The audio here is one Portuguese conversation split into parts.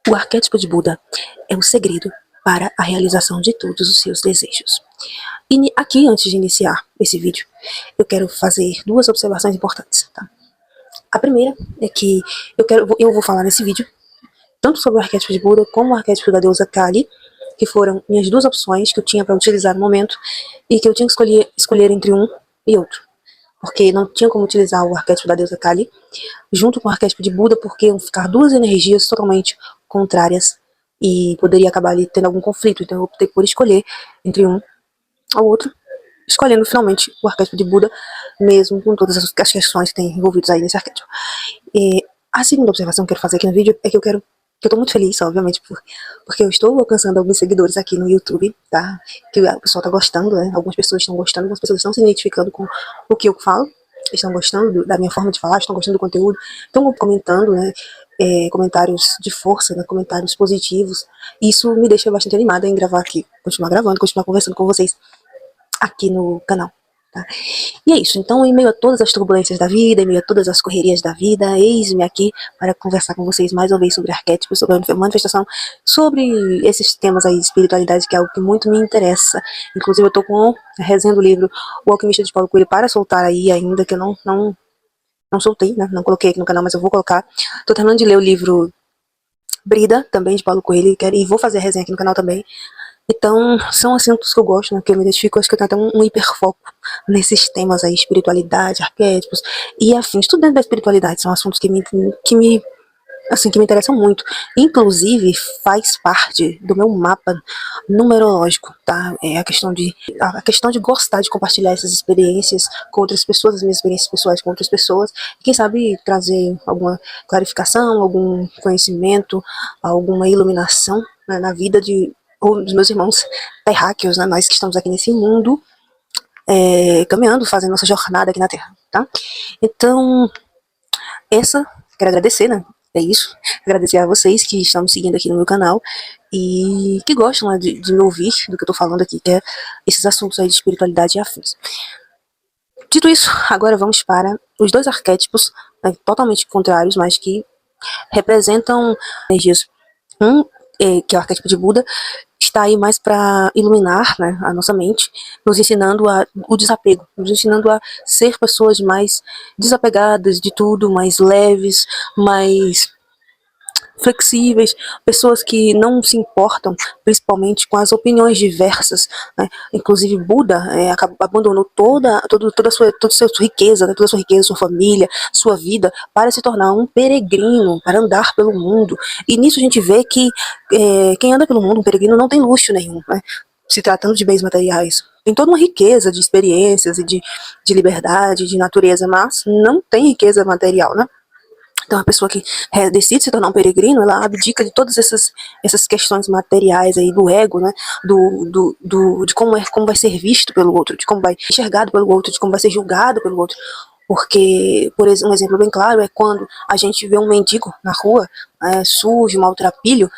O arquétipo de Buda é o segredo para a realização de todos os seus desejos. E aqui, antes de iniciar esse vídeo, eu quero fazer duas observações importantes, tá? A primeira é que eu vou falar nesse vídeo tanto sobre o arquétipo de Buda como o arquétipo da deusa Kali, que foram minhas duas opções que eu tinha para utilizar no momento e que eu tinha que escolher entre um e outro, porque não tinha como utilizar o arquétipo da deusa Kali junto com o arquétipo de Buda, porque iam ficar duas energias totalmente contrárias e poderia acabar ali tendo algum conflito. Então eu optei por escolher entre um ou outro, escolhendo finalmente o arquétipo de Buda, mesmo com todas as questões que tem envolvidas aí nesse arquétipo. E a segunda observação que eu quero fazer aqui no vídeo é que eu tô muito feliz, obviamente, porque eu estou alcançando alguns seguidores aqui no YouTube, tá? Que o pessoal tá gostando, né? Algumas pessoas estão gostando, algumas pessoas estão se identificando com o que eu falo, estão gostando da minha forma de falar, estão gostando do conteúdo, estão comentando, né? Comentários de força, né? Comentários positivos. Isso me deixa bastante animada em gravar aqui, continuar gravando, continuar conversando com vocês aqui no canal, tá? E é isso, então em meio a todas as turbulências da vida, em meio a todas as correrias da vida, eis-me aqui para conversar com vocês mais uma vez sobre arquétipos, sobre a manifestação, sobre esses temas aí de espiritualidade, que é algo que muito me interessa. Inclusive eu tô rezendo o livro O Alquimista de Paulo Coelho para soltar aí ainda, que eu não soltei, né? Não coloquei aqui no canal, mas eu vou colocar. Tô terminando de ler o livro Brida, também de Paulo Coelho, e vou fazer a resenha aqui no canal também. Então, são assuntos que eu gosto, né, que eu me identifico. Acho que eu tenho até um hiperfoco nesses temas aí, espiritualidade, arquétipos e afins. Tudo dentro da espiritualidade são assuntos que me interessam muito. Inclusive, faz parte do meu mapa numerológico, tá? É a questão de gostar de compartilhar essas experiências com outras pessoas, as minhas experiências pessoais com outras pessoas. E quem sabe trazer alguma clarificação, algum conhecimento, alguma iluminação, né, na vida dos meus irmãos terráqueos, né? Nós que estamos aqui nesse mundo, caminhando, fazendo nossa jornada aqui na Terra, tá? Então, quero agradecer, né? É isso. Agradecer a vocês que estão me seguindo aqui no meu canal e que gostam, né, de me ouvir do que eu tô falando aqui, que é esses assuntos aí de espiritualidade e afins. Dito isso, agora vamos para os dois arquétipos, né, totalmente contrários, mas que representam energias. Que é o arquétipo de Buda, está aí mais para iluminar, né, a nossa mente, nos ensinando o desapego, nos ensinando a ser pessoas mais desapegadas de tudo, mais leves, mais flexíveis, pessoas que não se importam principalmente com as opiniões diversas, né? Inclusive Buda abandonou toda a sua riqueza, né? Toda a sua riqueza, sua família, sua vida, para se tornar um peregrino, para andar pelo mundo. E nisso a gente vê que quem anda pelo mundo, um peregrino, não tem luxo nenhum, né? Se tratando de bens materiais. Tem toda uma riqueza de experiências e de liberdade, de natureza, mas não tem riqueza material, né? Então a pessoa que decide se tornar um peregrino, ela abdica de todas essas questões materiais aí do ego, né? De como vai ser visto pelo outro, de como vai ser enxergado pelo outro, de como vai ser julgado pelo outro. Porque, por exemplo, um exemplo bem claro é quando a gente vê um mendigo na rua, sujo, maltrapilho.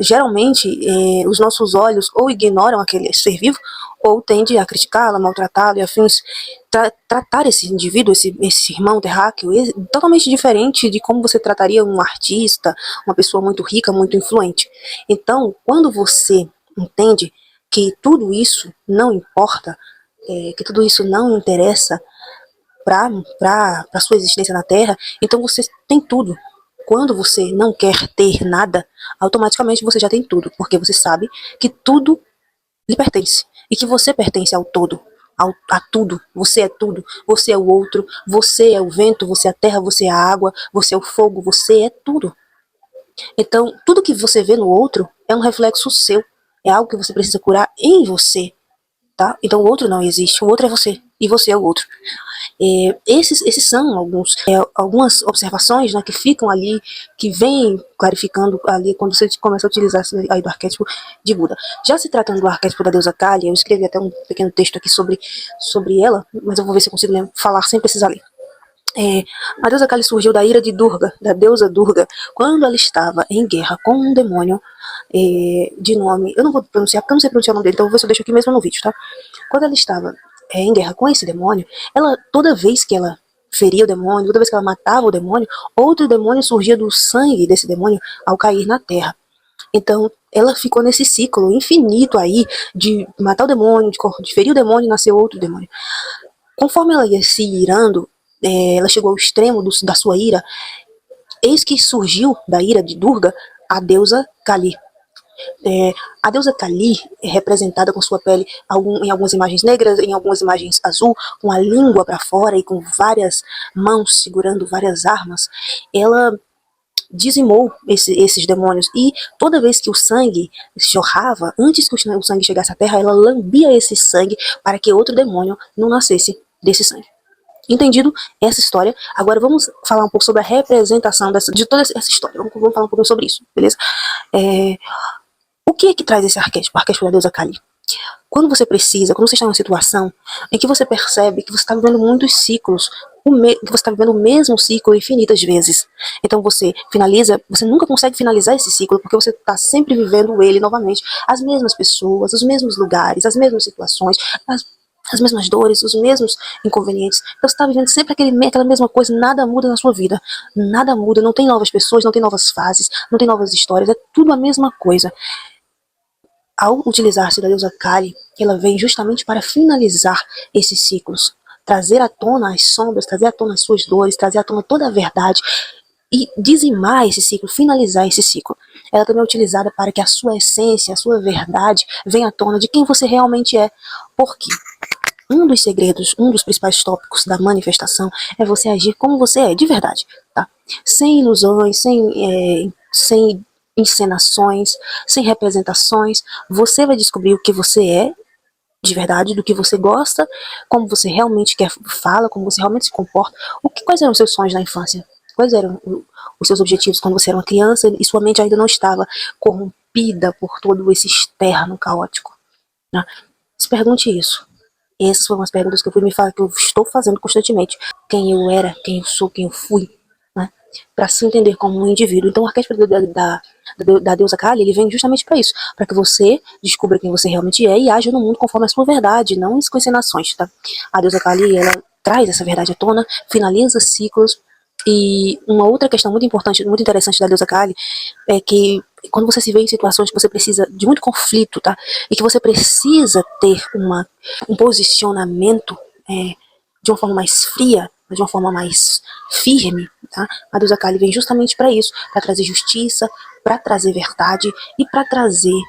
Geralmente, os nossos olhos ou ignoram aquele ser vivo, ou tende a criticá-lo, a maltratá-lo e afins. Tratar esse indivíduo, esse irmão terráqueo, totalmente diferente de como você trataria um artista, uma pessoa muito rica, muito influente. Então, quando você entende que tudo isso não importa, que tudo isso não interessa para a sua existência na Terra, então você tem tudo. Quando você não quer ter nada, automaticamente você já tem tudo, porque você sabe que tudo lhe pertence e que você pertence ao todo, a tudo. Você é tudo, você é o outro, você é o vento, você é a terra, você é a água, você é o fogo, você é tudo. Então, tudo que você vê no outro é um reflexo seu, é algo que você precisa curar em você, tá? Então o outro não existe, o outro é você e você é o outro. Esses são algumas observações, né, que ficam ali, que vêm clarificando ali quando você começa a utilizar aí do arquétipo de Buda. Já se tratando do arquétipo da deusa Kali, eu escrevi até um pequeno texto aqui sobre ela, mas eu vou ver se eu consigo falar sem precisar ler. A deusa Kali surgiu da ira de Durga, da deusa Durga, quando ela estava em guerra com um demônio de nome, eu não vou pronunciar porque eu não sei pronunciar o nome dele, então eu vou ver se eu deixo aqui mesmo no vídeo, tá? Quando ela estava em guerra com esse demônio, toda vez que ela feria o demônio, toda vez que ela matava o demônio, outro demônio surgia do sangue desse demônio ao cair na terra. Então, ela ficou nesse ciclo infinito aí de matar o demônio, de ferir o demônio e nascer outro demônio. Conforme ela ia se irando, ela chegou ao extremo da sua ira, eis que surgiu da ira de Durga a deusa Kali. A deusa Kali é representada com sua pele em algumas imagens negras, em algumas imagens azul, com a língua para fora e com várias mãos segurando várias armas. Ela dizimou esses demônios, e toda vez que o sangue jorrava, antes que o sangue chegasse à terra, ela lambia esse sangue para que outro demônio não nascesse desse sangue. Entendido essa história, agora vamos falar um pouco sobre a representação de toda essa história. Vamos falar um pouco sobre isso, beleza? O que é que traz esse arquétipo, o arquétipo da deusa Kali? Quando você está em uma situação em que você percebe que você está vivendo muitos ciclos, que você está vivendo o mesmo ciclo infinitas vezes. Então você nunca consegue finalizar esse ciclo, porque você está sempre vivendo ele novamente. As mesmas pessoas, os mesmos lugares, as mesmas situações, as mesmas dores, os mesmos inconvenientes. Então você está vivendo sempre aquela mesma coisa, nada muda na sua vida. Nada muda, não tem novas pessoas, não tem novas fases, não tem novas histórias, é tudo a mesma coisa. Ao utilizar-se da deusa Kali, ela vem justamente para finalizar esses ciclos, trazer à tona as sombras, trazer à tona as suas dores, trazer à tona toda a verdade e dizimar esse ciclo, finalizar esse ciclo. Ela também é utilizada para que a sua essência, a sua verdade venha à tona de quem você realmente é. Por quê? Um dos segredos, um dos principais tópicos da manifestação é você agir como você é, de verdade, tá? Sem ilusões, sem encenações, sem representações. Você vai descobrir o que você é de verdade, do que você gosta, como você realmente fala, como você realmente se comporta. Quais eram os seus sonhos na infância? Quais eram os seus objetivos quando você era uma criança e sua mente ainda não estava corrompida por todo esse externo caótico, né? Se pergunte isso. Essas foram as perguntas que que eu estou fazendo constantemente. Quem eu era, quem eu sou, quem eu fui, né? Para se entender como um indivíduo. Então o arquétipo da deusa Kali, ele vem justamente para isso, para que você descubra quem você realmente é e haja no mundo conforme a sua verdade, não com encenações, tá? A deusa Kali, ela traz essa verdade à tona, finaliza ciclos. E uma outra questão muito importante, muito interessante da deusa Kali é que quando você se vê em situações que você precisa de muito conflito, tá? E que você precisa ter um posicionamento de uma forma mais fria, de uma forma mais firme, tá? A deusa Kali vem justamente para isso, para trazer justiça, para trazer verdade e para trazer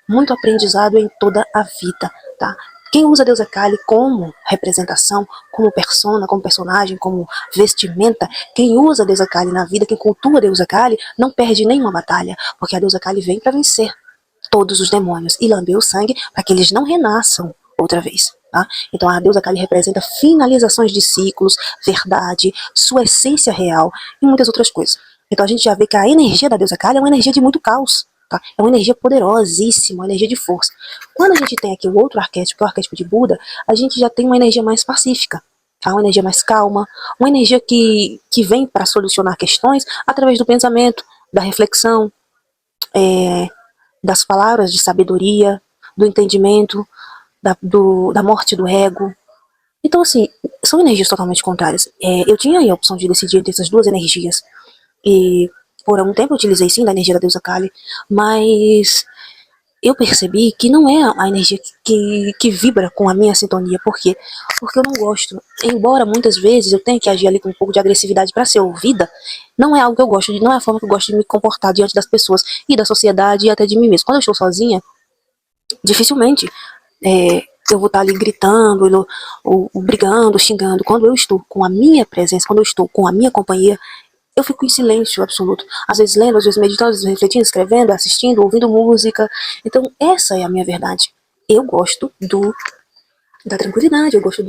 muito aprendizado em toda a vida, tá? Quem usa a deusa Kali como representação, como persona, como personagem, como vestimenta, quem usa a deusa Kali na vida, quem cultua a deusa Kali, não perde nenhuma batalha, porque a deusa Kali vem para vencer todos os demônios e lamber o sangue para que eles não renasçam outra vez. Tá? Então a deusa Kali representa finalizações de ciclos, verdade, sua essência real e muitas outras coisas. Então a gente já vê que a energia da deusa Kali é uma energia de muito caos. Tá? É uma energia poderosíssima, uma energia de força. Quando a gente tem aqui o outro arquétipo, que é o arquétipo de Buda, a gente já tem uma energia mais pacífica, tá? Uma energia mais calma, uma energia que vem para solucionar questões através do pensamento, da reflexão, das palavras de sabedoria, do entendimento, da morte do ego. Então, assim, são energias totalmente contrárias. Eu tinha aí a opção de decidir entre essas duas energias. E por um tempo eu utilizei sim da energia da deusa Kali, mas eu percebi que não é a energia que vibra com a minha sintonia. Por quê? Porque eu não gosto. Embora muitas vezes eu tenha que agir ali com um pouco de agressividade para ser ouvida, não é algo que eu gosto, não é a forma que eu gosto de me comportar diante das pessoas e da sociedade e até de mim mesmo. Quando eu estou sozinha, dificilmente eu vou estar ali gritando, ou brigando, xingando. Quando eu estou com a minha presença, quando eu estou com a minha companhia, eu fico em silêncio absoluto. Às vezes lendo, às vezes meditando, às vezes refletindo, escrevendo, assistindo, ouvindo música. Então, essa é a minha verdade. Eu gosto da tranquilidade, eu gosto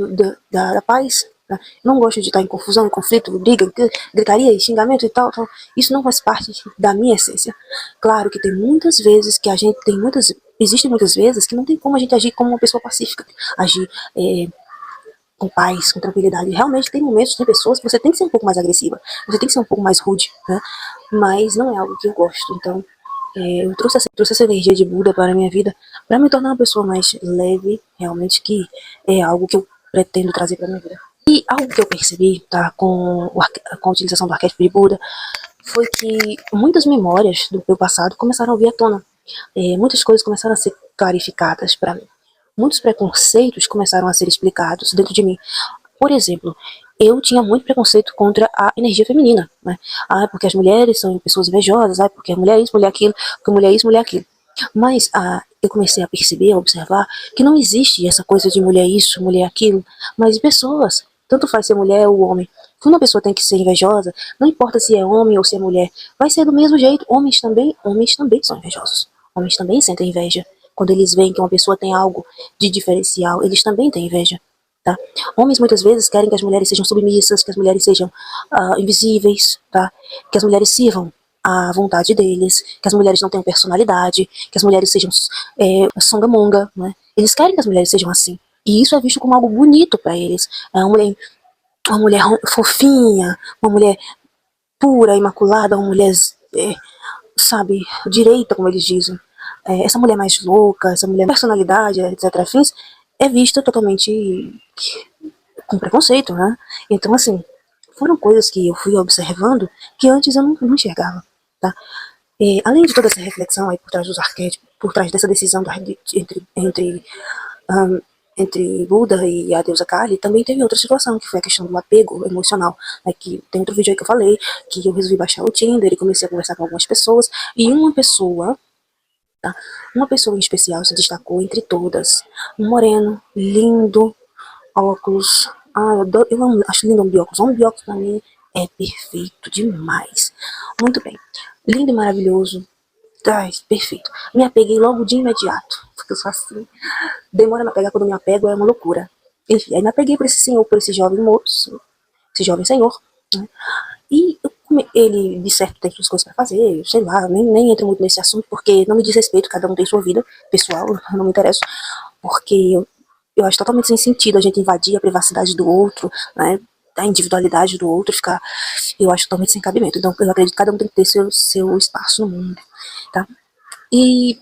da paz. Tá? Eu não gosto de estar em confusão, em conflito, briga, gritaria, xingamento e tal. Isso não faz parte da minha essência. Claro que tem muitas vezes que a gente tem existem muitas vezes que não tem como a gente agir como uma pessoa pacífica, agir com paz, com tranquilidade. Realmente tem momentos, tem pessoas que você tem que ser um pouco mais agressiva, você tem que ser um pouco mais rude, né? Mas não é algo que eu gosto. Então, eu trouxe essa energia de Buda para a minha vida, para me tornar uma pessoa mais leve, realmente, que é algo que eu pretendo trazer para a minha vida. E algo que eu percebi, tá, com a utilização do arquétipo de Buda, foi que muitas memórias do meu passado começaram a vir à tona. Muitas coisas começaram a ser clarificadas para mim. Muitos preconceitos começaram a ser explicados dentro de mim. Por exemplo, eu tinha muito preconceito contra a energia feminina, né? Ah, porque as mulheres são pessoas invejosas, ah, porque a mulher é isso, mulher é aquilo, porque mulher é isso, mulher é aquilo. Mas eu comecei a perceber, a observar, que não existe essa coisa de mulher isso, mulher aquilo, mas pessoas. Tanto faz ser mulher ou homem. Quando uma pessoa tem que ser invejosa, não importa se é homem ou se é mulher, vai ser do mesmo jeito. Homens também são invejosos. Homens também sentem inveja. Quando eles veem que uma pessoa tem algo de diferencial, eles também têm inveja. Tá? Homens muitas vezes querem que as mulheres sejam submissas, que as mulheres sejam invisíveis, tá? Que as mulheres sirvam à vontade deles, que as mulheres não tenham personalidade, que as mulheres sejam songamonga, né? Eles querem que as mulheres sejam assim. E isso é visto como algo bonito para eles. É uma mulher fofinha, uma mulher pura, imaculada, uma mulher, sabe, direita, como eles dizem. Essa mulher mais louca, essa mulher com personalidade, etc. Afins, é vista totalmente com preconceito, né? Então, assim, foram coisas que eu fui observando que antes eu não enxergava, tá? Além de toda essa reflexão aí por trás dos arquétipos, por trás dessa decisão um, entre Buda e a deusa Kali, também teve outra situação, que foi a questão do apego emocional, né, que tem outro vídeo aí que eu falei, que eu resolvi baixar o Tinder e comecei a conversar com algumas pessoas, e tá? Uma pessoa em especial se destacou entre todas. Um moreno, lindo, óculos. Eu acho lindo um bióculos. Um bióculos pra mim é perfeito demais. Muito bem. Lindo e maravilhoso. Ai, perfeito. Me apeguei logo de imediato. Porque eu sou assim. Demora pra pegar, quando me apego é uma loucura. Enfim, aí me apeguei por esse senhor, por esse jovem moço, esse jovem senhor, né? E ele, de certo, tem suas coisas pra fazer, sei lá, nem entro muito nesse assunto, porque não me diz respeito, cada um tem sua vida pessoal, eu não me interesso, porque eu acho totalmente sem sentido a gente invadir a privacidade do outro, né? A individualidade do outro, eu acho totalmente sem cabimento. Então, eu acredito que cada um tem que ter seu espaço no mundo, tá? E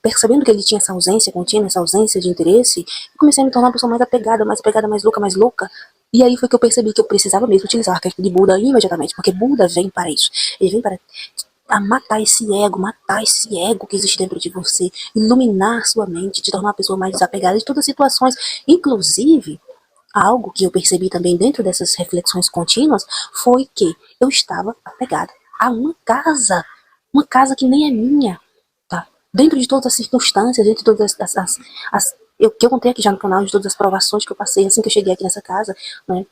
percebendo que ele tinha essa ausência contínua, essa ausência de interesse, eu comecei a me tornar uma pessoa mais apegada, mais louca, mais louca. E aí foi que eu percebi que eu precisava mesmo utilizar o arquétipo de Buda imediatamente, porque Buda vem para isso. Ele vem para matar esse ego que existe dentro de você, iluminar sua mente, te tornar uma pessoa mais desapegada de todas as situações, inclusive. Algo que eu percebi também dentro dessas reflexões contínuas foi que eu estava apegada a uma casa que nem é minha, tá? Dentro de todas as circunstâncias, dentro de todas que eu contei aqui já no canal, de todas as provações que eu passei assim que eu cheguei aqui nessa casa, né?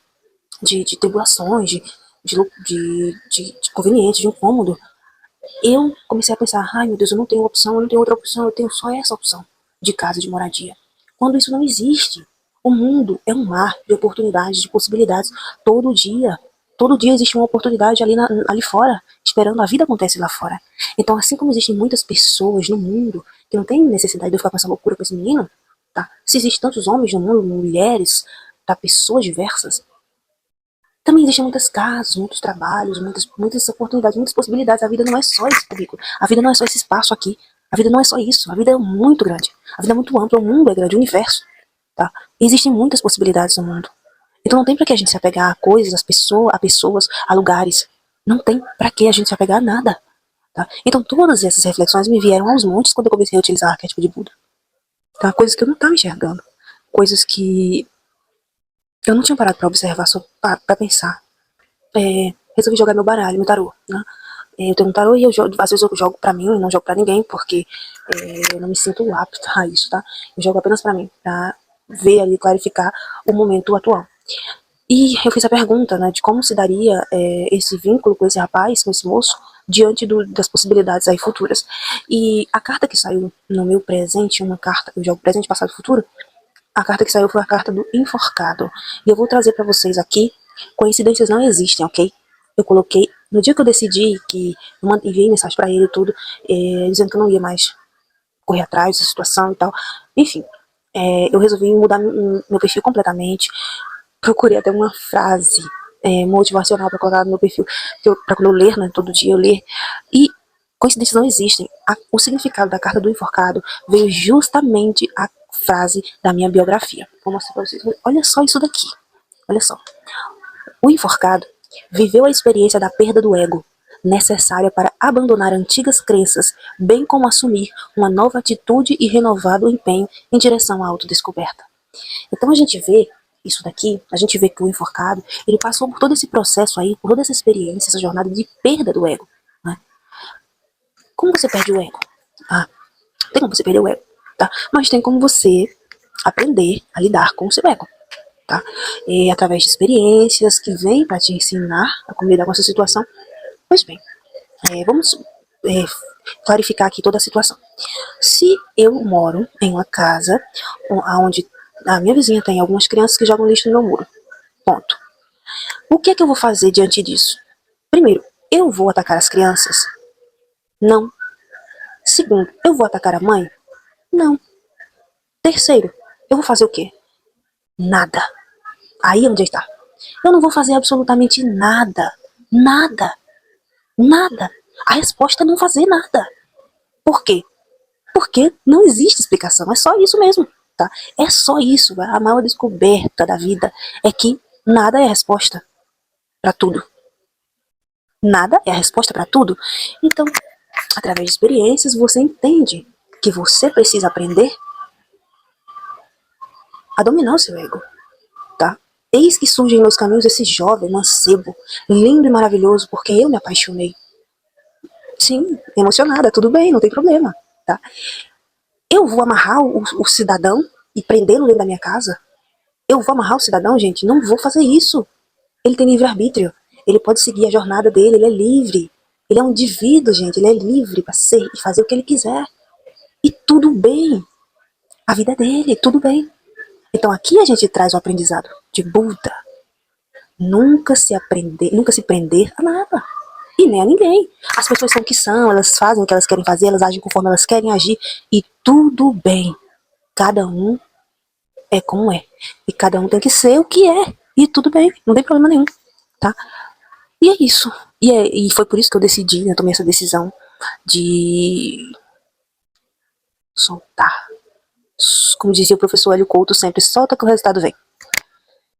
De tribulações, de convenientes, de incômodo. Eu comecei a pensar, ai meu Deus, eu não tenho opção, eu não tenho outra opção, eu tenho só essa opção de casa, de moradia. Quando isso não existe. O mundo é um mar de oportunidades, de possibilidades. Todo dia. Todo dia existe uma oportunidade ali fora, esperando. A vida acontece lá fora. Então, assim como existem muitas pessoas no mundo que não têm necessidade de eu ficar com essa loucura com esse menino, tá? Se existem tantos homens no mundo, mulheres, tá? Pessoas diversas, também existem muitas casas, muitos trabalhos, muitas oportunidades, muitas possibilidades. A vida não é só esse currículo. A vida não é só esse espaço aqui. A vida não é só isso. A vida é muito grande. A vida é muito ampla. O mundo é grande, o universo. Tá? Existem muitas possibilidades no mundo. Então não tem pra que a gente se apegar a coisas, a pessoas, a lugares. Não tem pra que a gente se apegar a nada. Tá? Então todas essas reflexões me vieram aos montes quando eu comecei a utilizar o arquétipo de Buda. Tá? Coisas que eu não estava enxergando. Coisas que eu não tinha parado pra observar, só pra pensar. Resolvi jogar meu baralho, meu tarô, né? Eu tenho um tarô e às vezes eu jogo pra mim, não jogo pra ninguém, porque eu não me sinto apta a isso, tá? Eu jogo apenas pra mim, pra ver ali, clarificar o momento atual. E eu fiz a pergunta, né, de como se daria esse vínculo com esse rapaz, com esse moço, diante das possibilidades aí futuras. E a carta que saiu no meu presente, uma carta, eu jogo presente, passado e futuro, a carta que saiu foi a carta do enforcado. E eu vou trazer pra vocês aqui, coincidências não existem, ok? Eu coloquei, no dia que eu decidi, que eu enviei mensagem pra ele e tudo, dizendo que eu não ia mais correr atrás dessa situação e tal. Enfim, eu resolvi mudar meu perfil completamente. Procurei até uma frase motivacional pra colocar no meu perfil, pra quando eu ler, né, todo dia eu ler. E coincidências não existem. O significado da carta do enforcado veio justamente a frase da minha biografia. Vou mostrar pra vocês. Olha só isso daqui. Olha só. O enforcado Viveu a experiência da perda do ego, necessária para abandonar antigas crenças, bem como assumir uma nova atitude e renovado empenho em direção à autodescoberta. Então a gente vê isso daqui, a gente vê que o enforcado, ele passou por todo esse processo aí, por toda essa experiência, essa jornada de perda do ego, né? Como você perde o ego? Ah, tem como você perder o ego, tá? Mas tem como você aprender a lidar com o seu ego, tá? E através de experiências que vêm para te ensinar a como lidar com essa situação. Pois bem, vamos é, clarificar aqui toda a situação. Se eu moro em uma casa onde a minha vizinha tem algumas crianças que jogam lixo no meu muro, ponto. O que é que eu vou fazer diante disso? Primeiro, eu vou atacar as crianças? Não. Segundo, eu vou atacar a mãe? Não. Terceiro, eu vou fazer o quê? Nada. Aí onde está? Eu não vou fazer absolutamente nada. Nada. Nada. A resposta é não fazer nada. Por quê? Porque não existe explicação. É só isso mesmo, tá? É só isso. A maior descoberta da vida é que nada é a resposta para tudo. Nada é a resposta para tudo. Então, através de experiências, você entende que você precisa aprender a dominar o seu ego, tá? Eis que surge em meus caminhos esse jovem mancebo, lindo e maravilhoso, porque eu me apaixonei. Sim, emocionada, tudo bem, não tem problema, tá? Eu vou amarrar o cidadão e prendê-lo dentro da minha casa? Eu vou amarrar o cidadão, gente? Não vou fazer isso. Ele tem livre-arbítrio. Ele pode seguir a jornada dele, ele é livre. Ele é um indivíduo, gente, ele é livre para ser e fazer o que ele quiser. E tudo bem. A vida é dele, tudo bem. Então aqui a gente traz o aprendizado de Buda. Nunca se prender a nada. E nem a ninguém. As pessoas são o que são, elas fazem o que elas querem fazer, elas agem conforme elas querem agir. E tudo bem. Cada um é como é. E cada um tem que ser o que é. E tudo bem, não tem problema nenhum. Tá? E é isso. E foi por isso que eu decidi, né, tomei essa decisão de soltar. Como dizia o professor Hélio Couto sempre, solta que o resultado vem.